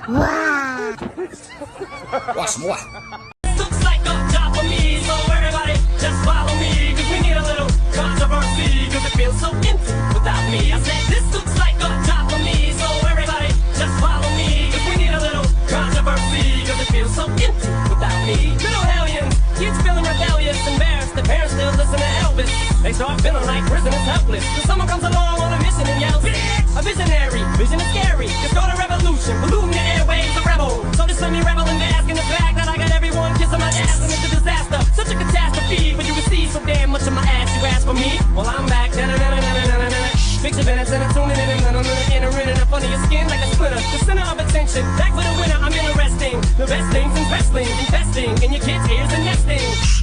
哇！哇什么哇？ Looks like a job for me, so everybody just follow me, cause we need a little controversy, cause it feels so empty without me. I said this looks like a job for me, so everybody just follow me, cause we need a little controversy, cause it feels so empty without me. Little hellions, kids feeling rebellious, embarrassed, the parents still listen to Elvis. They start feeling like prisoners helpless, cause someone comes along on a mission and yells, a visionary, vision is scary, it's called a revolution, polluting the airwaves, a rebel. So just let me revel and bask in the fact that I got everyone kissing my ass and it's a disaster, such a catastrophe, but you receive so damn much of my ass, you ask for me, well I'm back, picture minutes and I'm tuning in and entering it up under your skin like a splitter, the center of attention, back for the winner, I'm interesting, the best things in wrestling, investing in your kids' ears and nesting.